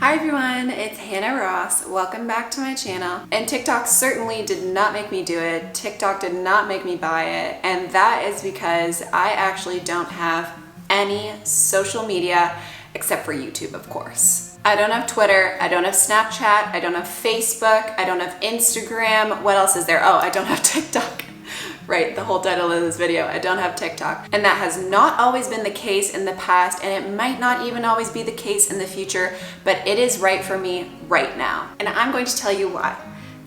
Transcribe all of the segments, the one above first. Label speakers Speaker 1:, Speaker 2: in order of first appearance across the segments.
Speaker 1: Hi everyone, it's Hannah Ross. Welcome back to my channel. And TikTok certainly did not make me do it. TikTok did not make me buy it. And that is because I actually don't have any social media except for YouTube, of course. I don't have Twitter, I don't have Snapchat, I don't have Facebook, I don't have Instagram. What else is there? Oh, I don't have TikTok. Right, the whole title of this video, I don't have TikTok. And that has not always been the case in the past, and it might not even always be the case in the future, but it is right for me right now. And I'm going to tell you why.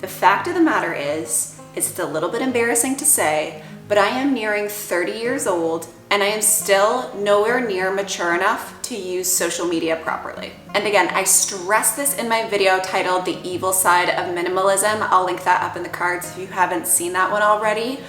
Speaker 1: The fact of the matter is, it's a little bit embarrassing to say, but I am nearing 30 years old, and I am still nowhere near mature enough to use social media properly. And again, I stress this in my video titled The Evil Side of Minimalism. I'll link that up in the cards if you haven't seen that one already.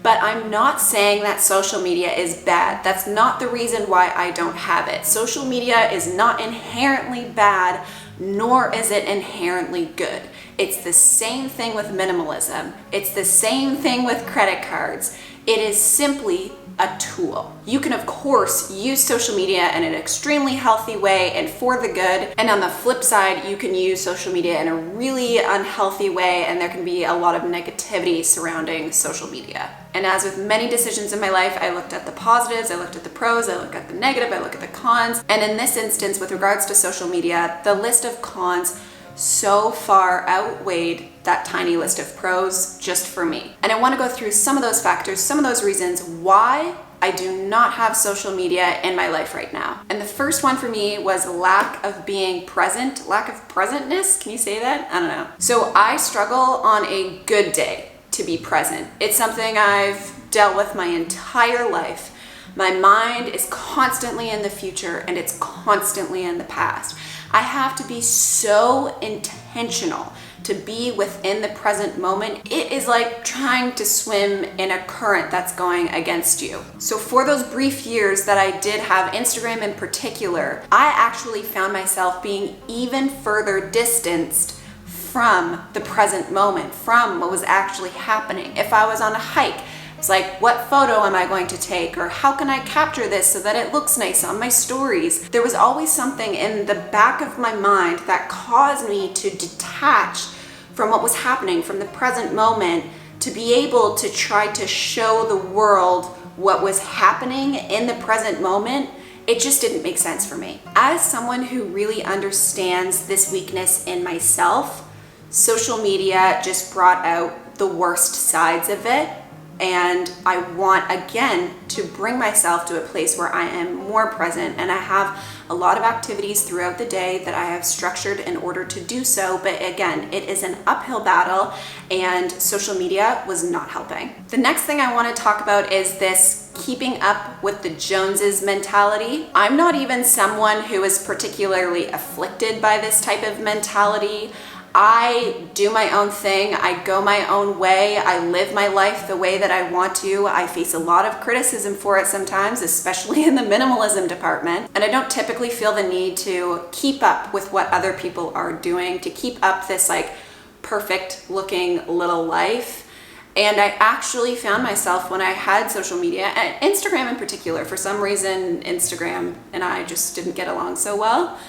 Speaker 1: But I'm not saying that social media is bad. That's not the reason why I don't have it. Social media is not inherently bad, nor is it inherently good. It's the same thing with minimalism. It's the same thing with credit cards. It is simply a tool. You can of course use social media in an extremely healthy way and for the good. And on the flip side, you can use social media in a really unhealthy way, and there can be a lot of negativity surrounding social media. And as with many decisions in my life, I looked at the positives, I looked at the pros, I looked at the negative, I looked at the cons. And in this instance, with regards to social media, the list of cons so far outweighed that tiny list of pros just for me. And I want to go through some of those factors, some of those reasons why I do not have social media in my life right now. And the first one for me was lack of being present, lack of presentness. Can you say that? I don't know. So I struggle on a good day to be present. It's something I've dealt with my entire life. My mind is constantly in the future and it's constantly in the past. I have to be so intentional to be within the present moment. It is like trying to swim in a current that's going against you. So for those brief years that I did have Instagram in particular, I actually found myself being even further distanced from the present moment, from what was actually happening. If I was on a hike, it's like, what photo am I going to take? Or how can I capture this so that it looks nice on my stories? There was always something in the back of my mind that caused me to detach from what was happening, from the present moment, to be able to try to show the world what was happening in the present moment. It just didn't make sense for me. As someone who really understands this weakness in myself, social media just brought out the worst sides of it. And I want, again, to bring myself to a place where I am more present, and I have a lot of activities throughout the day that I have structured in order to do so. But again, it is an uphill battle, and social media was not helping. The next thing I want to talk about is this keeping up with the Joneses mentality. I'm not even someone who is particularly afflicted by this type of mentality. I do my own thing, I go my own way, I live my life the way that I want to. I face a lot of criticism for it sometimes, especially in the minimalism department. And I don't typically feel the need to keep up with what other people are doing, to keep up this like perfect looking little life. And I actually found myself when I had social media, and Instagram in particular, for some reason, Instagram and I just didn't get along so well.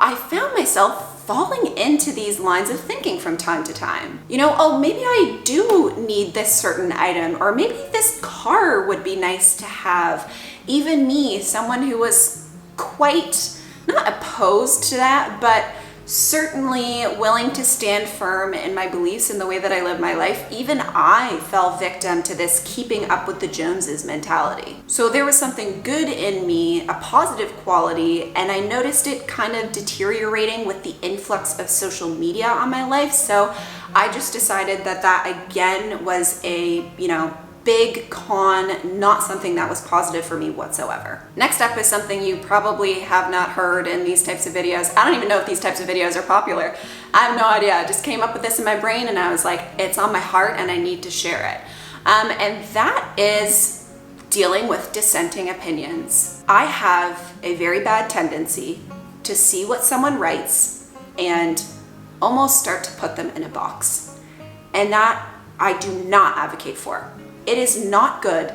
Speaker 1: I found myself falling into these lines of thinking from time to time. You know, oh, maybe I do need this certain item, or maybe this car would be nice to have. Even me, someone who was quite, not opposed to that, but certainly willing to stand firm in my beliefs in the way that I live my life, even I fell victim to this keeping up with the Joneses mentality. So there was something good in me, a positive quality, and I noticed it kind of deteriorating with the influx of social media on my life. So I just decided that that again was a, big con, not something that was positive for me whatsoever. Next up is something you probably have not heard in these types of videos. I don't even know if these types of videos are popular. I have no idea. I just came up with this in my brain and I was like, it's on my heart and I need to share it. And that is dealing with dissenting opinions. I have a very bad tendency to see what someone writes and almost start to put them in a box. And that I do not advocate for. It is not good.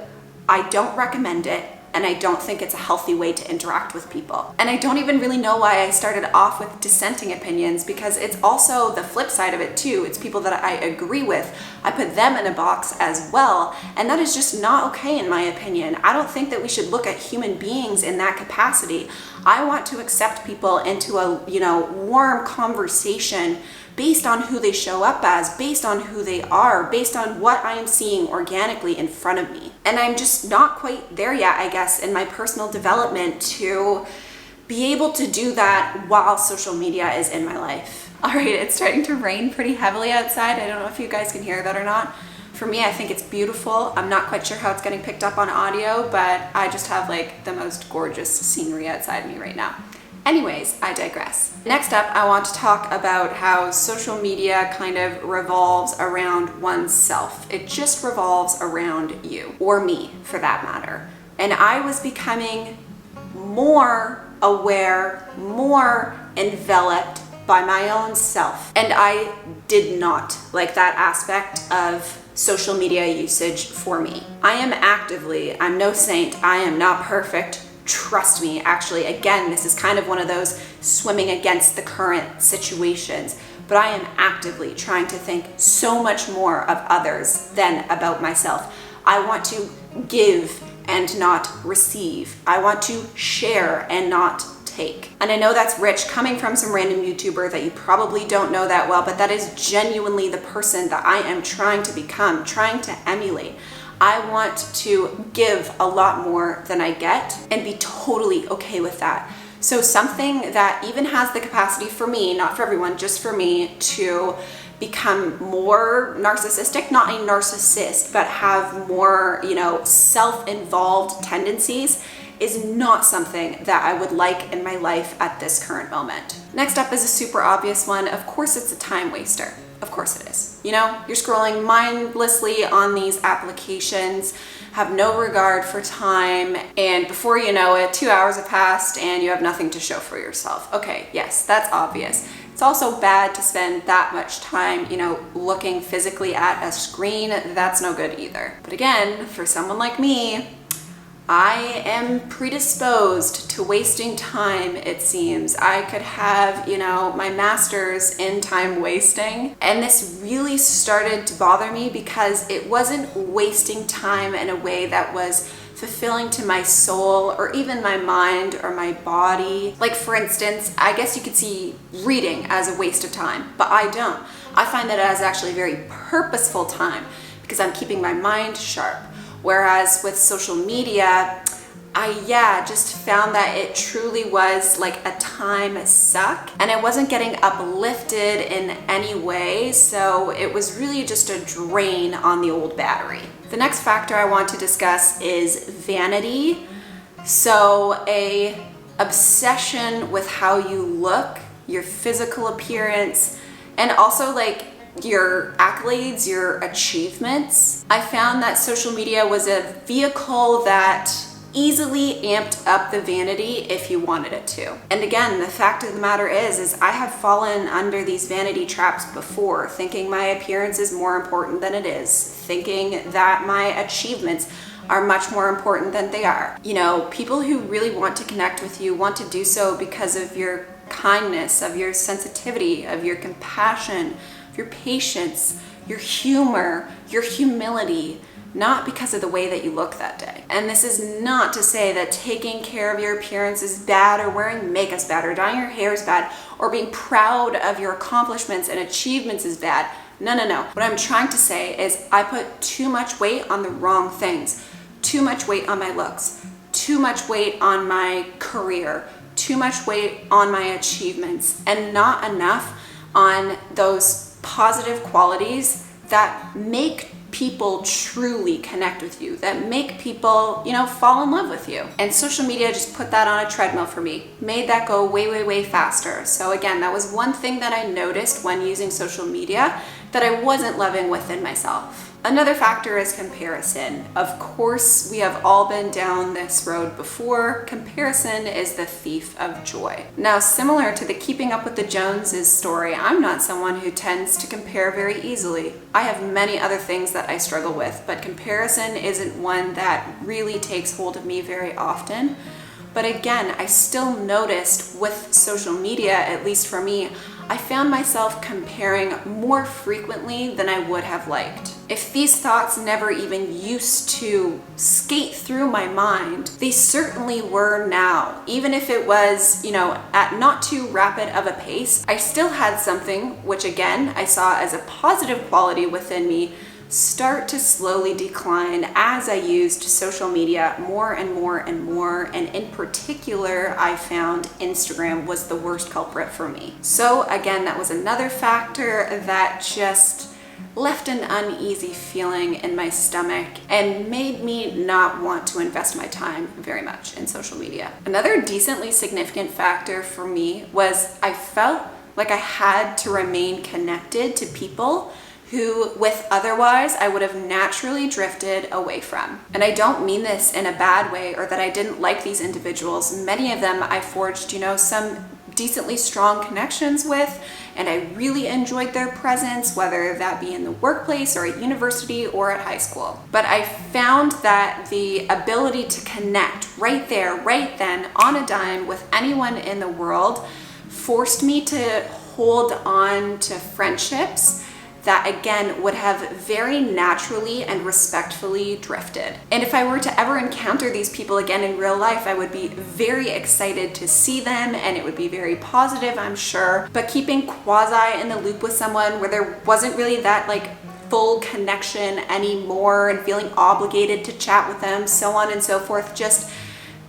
Speaker 1: I don't recommend it. and I don't think it's a healthy way to interact with people. And I don't even really know why I started off with dissenting opinions, because it's also the flip side of it too. It's people that I agree with. I put them in a box as well, and that is just not okay in my opinion. I don't think that we should look at human beings in that capacity. I want to accept people into a, warm conversation based on who they show up as, based on who they are, based on what I am seeing organically in front of me. And I'm just not quite there yet, I guess, in my personal development to be able to do that while social media is in my life. All right, it's starting to rain pretty heavily outside. I don't know if you guys can hear that or not. For me, I think it's beautiful. I'm not quite sure how it's getting picked up on audio, but I just have like the most gorgeous scenery outside me right now. Anyways, I digress. Next up, I want to talk about how social media kind of revolves around oneself. It just revolves around you, or me for that matter. And I was becoming more aware, more enveloped by my own self. And I did not like that aspect of social media usage for me. I'm no saint, I am not perfect. Trust me, actually, again, this is kind of one of those swimming against the current situations, but I am actively trying to think so much more of others than about myself. I want to give and not receive. I want to share and not take. And I know that's rich coming from some random YouTuber that you probably don't know that well, but that is genuinely the person that I am trying to become, trying to emulate. I want to give a lot more than I get and be totally okay with that. So something that even has the capacity for me, not for everyone, just for me, to become more narcissistic, not a narcissist, but have more, self-involved tendencies, is not something that I would like in my life at this current moment. Next up is a super obvious one. Of course, it's a time waster. Of course it is. You're scrolling mindlessly on these applications, have no regard for time, and before you know it, 2 hours have passed and you have nothing to show for yourself. Okay, yes, that's obvious. It's also bad to spend that much time, looking physically at a screen. That's no good either. But again, for someone like me, I am predisposed to wasting time, it seems. I could have, my master's in time wasting. And this really started to bother me because it wasn't wasting time in a way that was fulfilling to my soul or even my mind or my body. Like, for instance, I guess you could see reading as a waste of time, but I don't. I find that as actually very purposeful time because I'm keeping my mind sharp. Whereas with social media, I just found that it truly was like a time suck and I wasn't getting uplifted in any way. So it was really just a drain on the old battery. The next factor I want to discuss is vanity. So a obsession with how you look, your physical appearance, and also like your accolades, your achievements. I found that social media was a vehicle that easily amped up the vanity if you wanted it to. And again, the fact of the matter is I have fallen under these vanity traps before, thinking my appearance is more important than it is, thinking that my achievements are much more important than they are. People who really want to connect with you want to do so because of your kindness, of your sensitivity, of your compassion, your patience, your humor, your humility, not because of the way that you look that day. And this is not to say that taking care of your appearance is bad, or wearing makeup is bad, or dyeing your hair is bad, or being proud of your accomplishments and achievements is bad. No. What I'm trying to say is I put too much weight on the wrong things. Too much weight on my looks, too much weight on my career, too much weight on my achievements, and not enough on those positive qualities that make people truly connect with you, that make people, fall in love with you. And social media just put that on a treadmill for me, made that go way faster. So again, that was one thing that I noticed when using social media that I wasn't loving within myself. Another factor is comparison. Of course, we have all been down this road before. Comparison is the thief of joy. Now, similar to the Keeping Up with the Joneses story, I'm not someone who tends to compare very easily. I have many other things that I struggle with, but comparison isn't one that really takes hold of me very often. But again, I still noticed with social media, at least for me, I found myself comparing more frequently than I would have liked. If these thoughts never even used to skate through my mind, they certainly were now. Even if it was, at not too rapid of a pace, I still had something, which again, I saw as a positive quality within me, start to slowly decline as I used social media more and more and more. And in particular, I found Instagram was the worst culprit for me. So again, that was another factor that just left an uneasy feeling in my stomach and made me not want to invest my time very much in social media. Another decently significant factor for me was I felt like I had to remain connected to people who with otherwise I would have naturally drifted away from. And I don't mean this in a bad way or that I didn't like these individuals. Many of them I forged, some decently strong connections with, and I really enjoyed their presence, whether that be in the workplace or at university or at high school. But I found that the ability to connect right there, right then, on a dime with anyone in the world forced me to hold on to friendships that again would have very naturally and respectfully drifted. And if I were to ever encounter these people again in real life, I would be very excited to see them and it would be very positive, I'm sure. But keeping quasi in the loop with someone where there wasn't really that full connection anymore and feeling obligated to chat with them, so on and so forth, just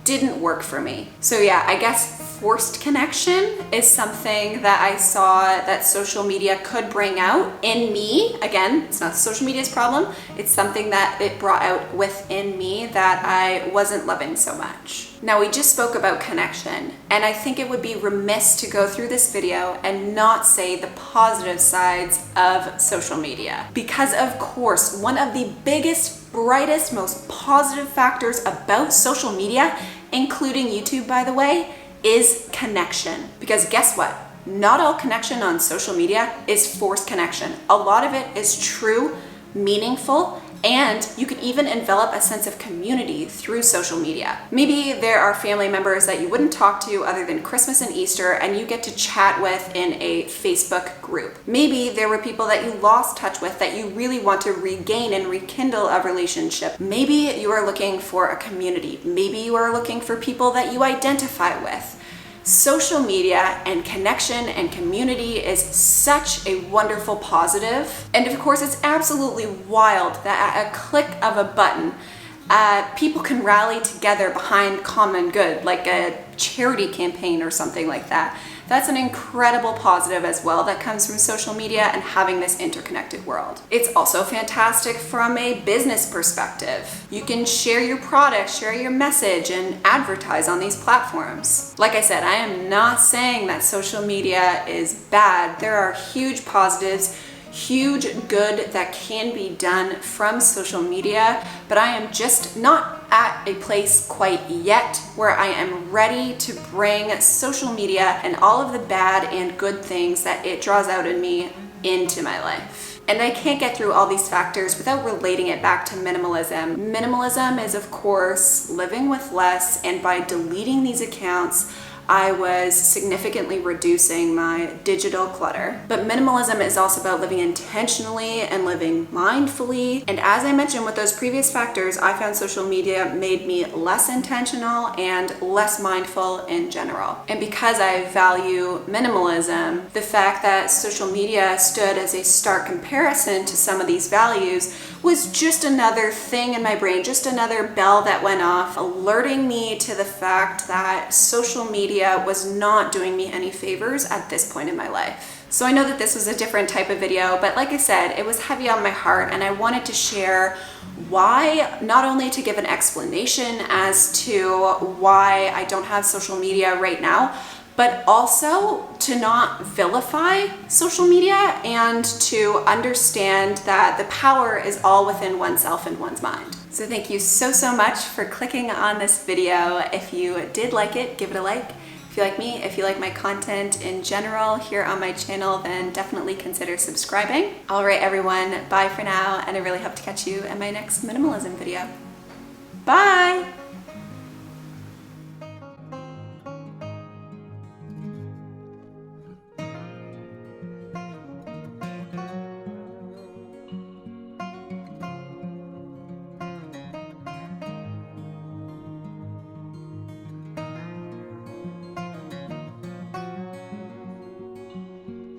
Speaker 1: didn't work for me. So yeah, I guess forced connection is something that I saw that social media could bring out in me. Again, it's not social media's problem. It's something that it brought out within me that I wasn't loving so much. Now, we just spoke about connection, and I think it would be remiss to go through this video and not say the positive sides of social media. Because of course, one of the biggest, brightest, most positive factors about social media, including YouTube by the way, is connection. Because guess what? Not all connection on social media is forced connection. A lot of it is true, meaningful, and you can even envelop a sense of community through social media. Maybe there are family members that you wouldn't talk to other than Christmas and Easter and you get to chat with in a Facebook group. Maybe there were people that you lost touch with that you really want to regain and rekindle a relationship. Maybe you are looking for a community. Maybe you are looking for people that you identify with. Social media and connection and community is such a wonderful positive. And of course, it's absolutely wild that at a click of a button, people can rally together behind common good, like a charity campaign or something like that. That's an incredible positive as well that comes from social media and having this interconnected world. It's also fantastic from a business perspective. You can share your product, share your message, and advertise on these platforms. Like I said, I am not saying that social media is bad. There are huge positives, huge good that can be done from social media, but I am just not at a place quite yet where I am ready to bring social media and all of the bad and good things that it draws out in me into my life. And I can't get through all these factors without relating it back to minimalism. Minimalism is, of course, living with less, and by deleting these accounts, I was significantly reducing my digital clutter. But minimalism is also about living intentionally and living mindfully. And as I mentioned with those previous factors, I found social media made me less intentional and less mindful in general. And because I value minimalism, the fact that social media stood as a stark comparison to some of these values was just another thing in my brain, just another bell that went off, alerting me to the fact that social media was not doing me any favors at this point in my life. So I know that this was a different type of video, but like I said, it was heavy on my heart and I wanted to share why, not only to give an explanation as to why I don't have social media right now, but also to not vilify social media and to understand that the power is all within oneself and one's mind. So thank you so much for clicking on this video. If you did like it, give it a like. If you like me, if you like my content in general here on my channel, then definitely consider subscribing. All right, everyone, bye for now, and I really hope to catch you in my next minimalism video. Bye!